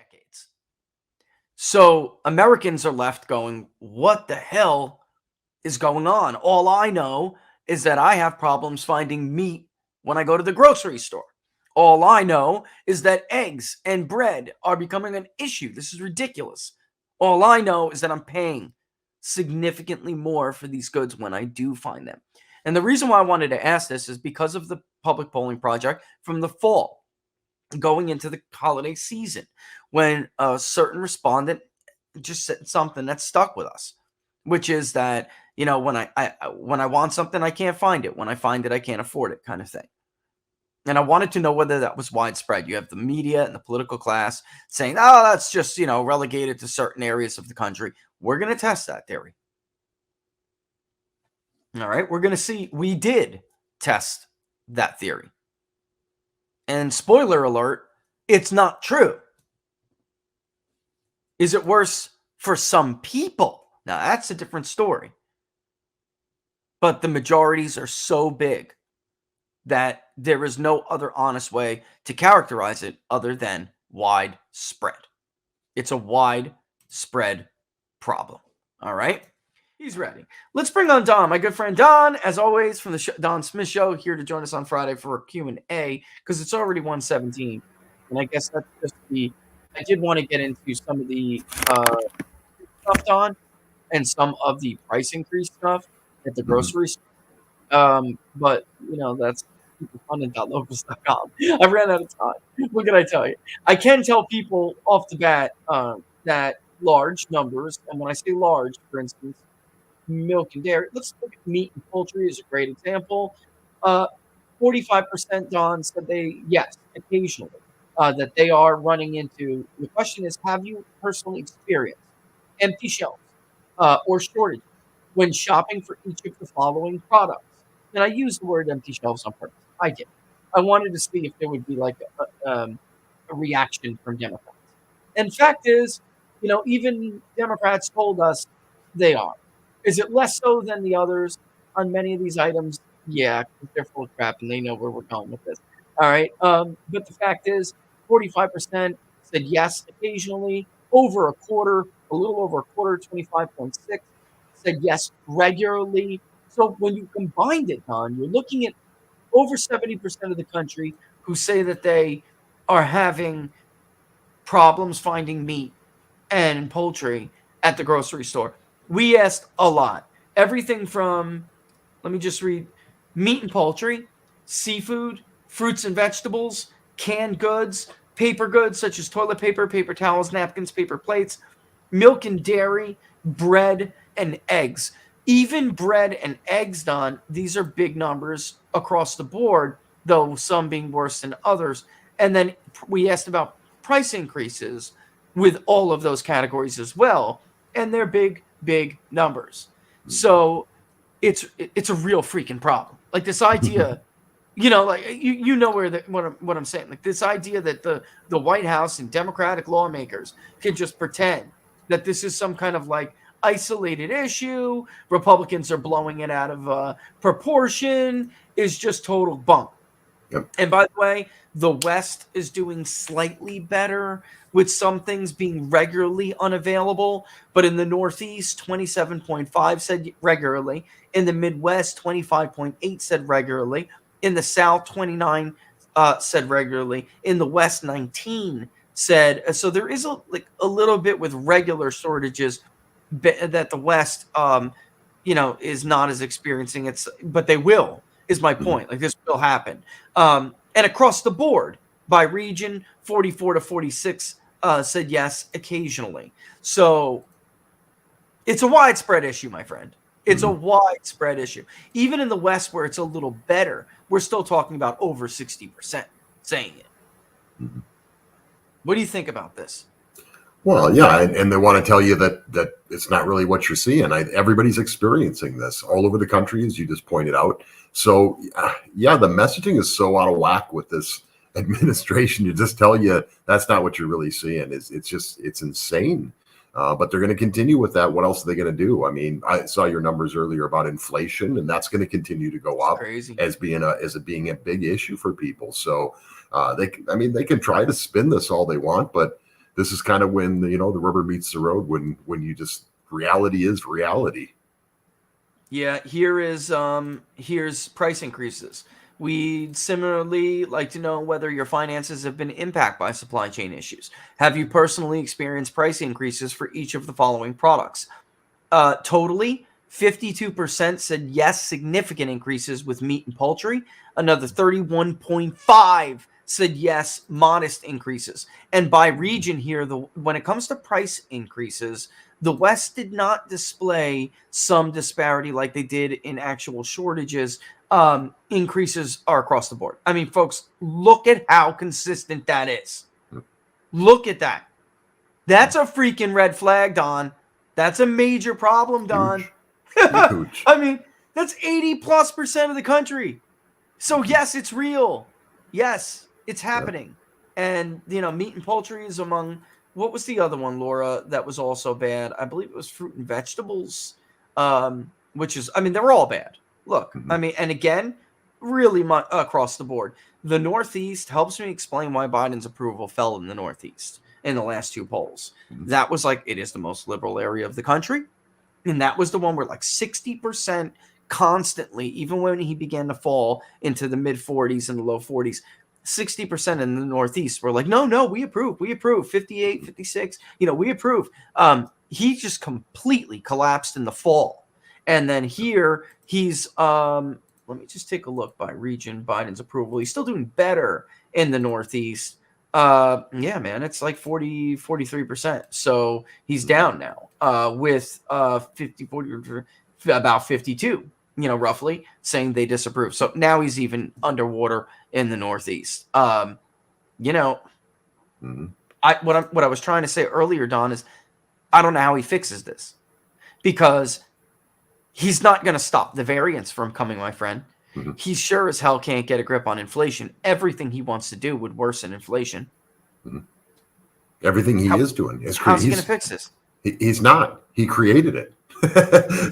decades. So Americans are left going, what the hell is going on? All I know is that I have problems finding meat when I go to the grocery store. All I know is that eggs and bread are becoming an issue. This is ridiculous. All I know is that I'm paying significantly more for these goods when I do find them. And the reason why I wanted to ask this is because of the public polling project from the fall going into the holiday season, when a certain respondent just said something that stuck with us, which is that, when I want something, I can't find it. When I find it, I can't afford it, kind of thing. And I wanted to know whether that was widespread. You have the media and the political class saying, oh, that's just, relegated to certain areas of the country. We're going to test that theory. All right. We're going to see. We did test that theory. And spoiler alert, it's not true. Is it worse for some people? Now, that's a different story. But the majorities are so big that there is no other honest way to characterize it other than widespread. It's a widespread problem. All right? He's ready. Let's bring on Don, my good friend Don, as always, from the Don Smith Show, here to join us on Friday for a Q&A, because it's already 1:17. And I guess that's just I did want to get into some of the stuff, Don, and some of the price increase stuff at the grocery store. But, that's pundit.locals.com. I ran out of time. What can I tell you? I can tell people off the bat that large numbers, and when I say large, for instance, milk and dairy, let's look at meat and poultry is a great example. 45%, Don, said yes, occasionally, that they are running into. The question is, have you personally experienced empty shelves or shortages when shopping for each of the following products? And I use the word empty shelves on purpose. I did. I wanted to see if there would be like a reaction from Democrats. And fact is, even Democrats told us they are. Is it less so than the others on many of these items? Yeah, because they're full of crap and they know where we're going with this. All right. But the fact is, 45% said yes occasionally. Over a quarter, a little over a quarter, 25.6, said yes regularly. So when you combined it, Don, you're looking at over 70% of the country who say that they are having problems finding meat and poultry at the grocery store. We asked a lot. Everything from, let me just read, meat and poultry, seafood, fruits and vegetables, canned goods, paper goods such as toilet paper, paper towels, napkins, paper plates, milk and dairy, bread, and eggs. Even bread and eggs, Don, these are big numbers across the board, though some being worse than others. And then we asked about price increases with all of those categories as well, and they're big numbers. So it's a real freaking problem. Like this idea, like what I'm saying. Like this idea that the White House and Democratic lawmakers can just pretend that this is some kind of like isolated issue, Republicans are blowing it out of proportion, is just total bunk. Yep. And by the way, the West is doing slightly better with some things being regularly unavailable. But in the Northeast, 27.5 said regularly. In the Midwest, 25.8 said regularly. In the South, 29 said regularly. In the West, 19 said. So there is a little bit with regular shortages that the West, is not as experiencing. But they will. Is my point. Like this will happen. And across the board, by region, 44 to 46 said yes occasionally. So it's a widespread issue, my friend. It's a widespread issue. Even in the West, where it's a little better, we're still talking about over 60% saying it. What do you think about this? Well, yeah, and they want to tell you that it's not really what you're seeing. Everybody's experiencing this all over the country, as you just pointed out. So, yeah, the messaging is so out of whack with this administration to just tell you that's not what you're really seeing. It's insane. But they're going to continue with that. What else are they going to do? I mean, I saw your numbers earlier about inflation, and that's going to continue to go up as being a big issue for people. So, they can try to spin this all they want, but this is kind of when the rubber meets the road, when you just reality is reality. Yeah, here's price increases. We'd similarly like to know whether your finances have been impacted by supply chain issues. Have you personally experienced price increases for each of the following products? Totally, 52% said yes, significant increases with meat and poultry. Another 31.5 said yes, modest increases. And by region here, when it comes to price increases, the West did not display some disparity like they did in actual shortages. Increases are across the board. I mean, folks, look at how consistent that is. Look at that. That's a freaking red flag, Don. That's a major problem, Don. Huge. I mean, that's 80+% of the country. So yes, it's real. Yes, it's happening. And meat and poultry is among, what was the other one, Laura, that was also bad? I believe it was fruit and vegetables. Which is, I mean, they're all bad. Look, I mean, and again, really across the board. The Northeast helps me explain why Biden's approval fell in the Northeast in the last two polls. That was like, it is the most liberal area of the country. And that was the one where like 60% constantly, even when he began to fall into the mid 40s and the low 40s, 60% in the Northeast were like, no, we approve, 58, 56, we approve. He just completely collapsed in the fall. And then here he's, let me just take a look by region, Biden's approval. He's still doing better in the Northeast. Yeah, man, it's like 43%. So he's down now, with 50, 40, about 52, roughly saying they disapprove. So now he's even underwater in the Northeast. What I was trying to say earlier, Don, is I don't know how he fixes this, because he's not going to stop the variants from coming, my friend. He sure as hell can't get a grip on inflation. Everything he wants to do would worsen inflation. Everything he is doing is how's he going to fix this? He's not. He created it.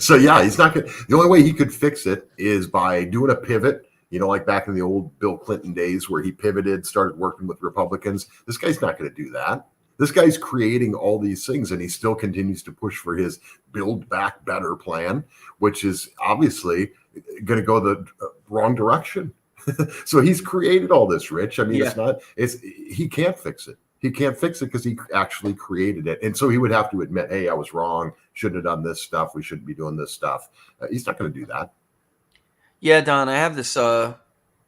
So yeah, he's not going. The only way he could fix it is by doing a pivot. Like back in the old Bill Clinton days, where he pivoted, started working with Republicans. This guy's not going to do that. This guy's creating all these things, and he still continues to push for his Build Back Better plan, which is obviously going to go the wrong direction. So he's created all this, Rich. I mean, he can't fix it. He can't fix it because he actually created it. And so he would have to admit, hey, I was wrong. Shouldn't have done this stuff. We shouldn't be doing this stuff. He's not going to do that. Yeah, Don, I have this, I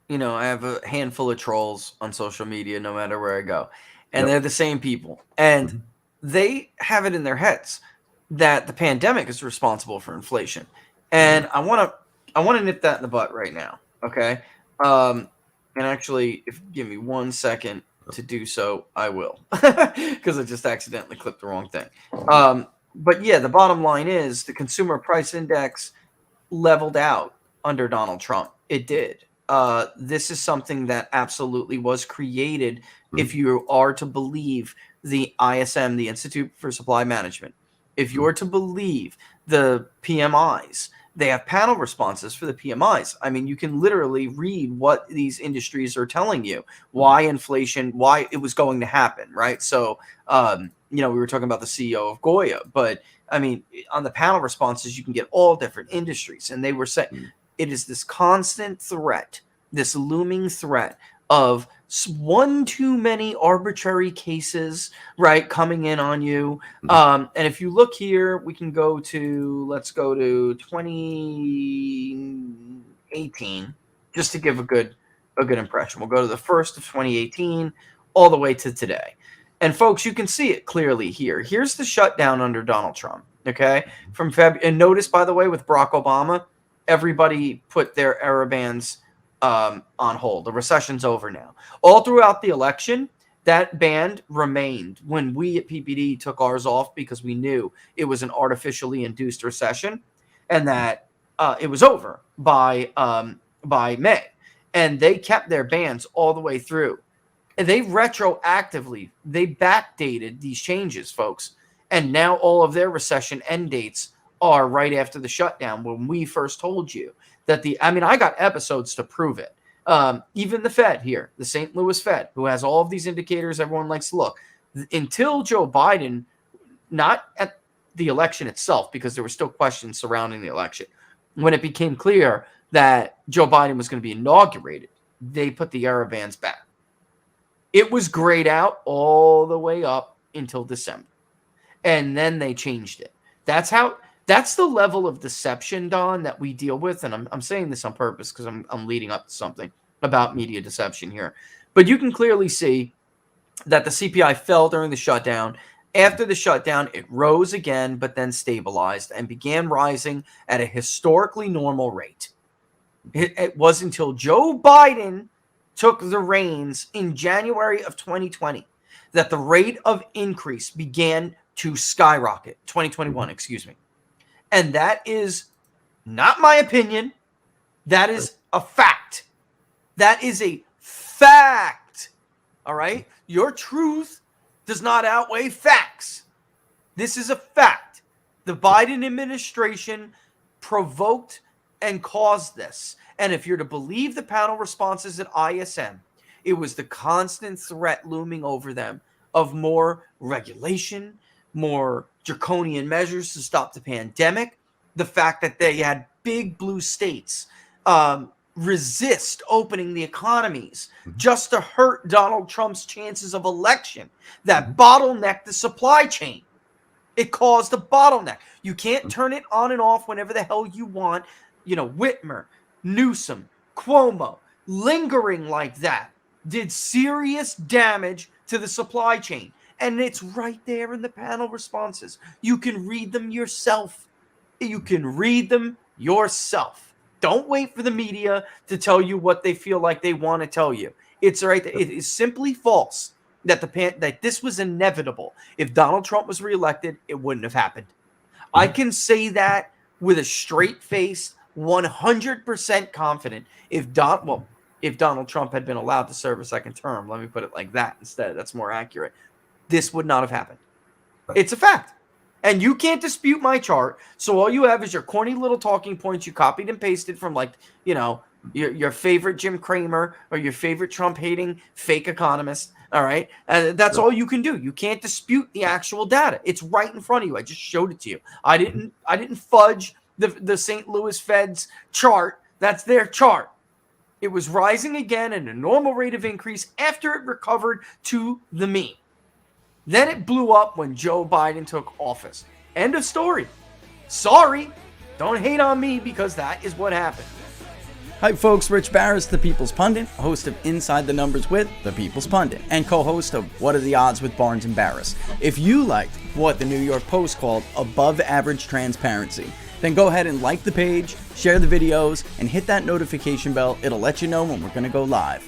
have a handful of trolls on social media no matter where I go. And they're the same people. And they have it in their heads that the pandemic is responsible for inflation. And I want to nip that in the butt right now. Okay. And actually, if you give me 1 second to do so, I will, because I just accidentally clicked the wrong thing. But yeah, the bottom line is the consumer price index leveled out under Donald Trump. It did. This is something that absolutely was created, if you are to believe the ISM, the Institute for Supply Management. If you're to believe the PMIs, they have panel responses for the PMIs. I mean, you can literally read what these industries are telling you, why inflation, why it was going to happen, right? So, we were talking about the CEO of Goya, but I mean, on the panel responses, you can get all different industries. And they were saying it is this constant threat, this looming threat of one too many arbitrary cases, right, coming in on you. And if you look here, we can let's go to 2018, just to give a good impression. We'll go to the 1st of 2018 all the way to today. And folks, you can see it clearly here. Here's the shutdown under Donald Trump, okay? From February. And notice, by the way, with Barack Obama, everybody put their error bans on hold. The recession's over now. All throughout the election, that band remained when we at PPD took ours off, because we knew it was an artificially induced recession and that it was over by May. And they kept their bans all the way through. And they backdated these changes, folks. And now all of their recession end dates are right after the shutdown, when we first told you that I got episodes to prove it. Even the Fed here, the St. Louis Fed, who has all of these indicators everyone likes to look, until Joe Biden, not at the election itself, because there were still questions surrounding the election. When it became clear that Joe Biden was going to be inaugurated, they put the error bans back. It was grayed out all the way up until December. And then they changed it. That's the level of deception, Don, that we deal with. And I'm saying this on purpose because I'm leading up to something about media deception here. But you can clearly see that the CPI fell during the shutdown. After the shutdown, it rose again, but then stabilized and began rising at a historically normal rate. It was until Joe Biden took the reins in January of 2020 that the rate of increase began to skyrocket. 2021, excuse me. And that is not my opinion. That is a fact. That is a fact. All right? Your truth does not outweigh facts. This is a fact. The Biden administration provoked and caused this. And if you're to believe the panel responses at ISM, it was the constant threat looming over them of more regulation, more draconian measures to stop the pandemic, the fact that they had big blue states resist opening the economies just to hurt Donald Trump's chances of election, that bottlenecked the supply chain. It caused a bottleneck. You can't turn it on and off whenever the hell you want. You know, Whitmer, Newsom, Cuomo, lingering like that did serious damage to the supply chain. And it's right there in the panel responses. You can read them yourself. You can read them yourself. Don't wait for the media to tell you what they feel like they want to tell you. It's right there. It is simply false that that this was inevitable. If Donald Trump was reelected, it wouldn't have happened. I can say that with a straight face, 100% confident. If Donald Trump had been allowed to serve a second term, let me put it like that instead. That's more accurate. This would not have happened. It's a fact. And you can't dispute my chart. So all you have is your corny little talking points you copied and pasted from, like, you know, your favorite Jim Cramer or your favorite Trump-hating fake economist. All right. And that's all you can do. You can't dispute the actual data. It's right in front of you. I just showed it to you. I didn't fudge the St. Louis Fed's chart. That's their chart. It was rising again at a normal rate of increase after it recovered to the mean. Then it blew up when Joe Biden took office. End of story. Sorry. Don't hate on me, because that is what happened. Hi folks, Rich Baris, the People's Pundit, host of Inside the Numbers with the People's Pundit, and co-host of What Are the Odds with Barnes and Baris. If you liked what the New York Post called above average transparency, then go ahead and like the page, share the videos, and hit that notification bell. It'll let you know when we're going to go live.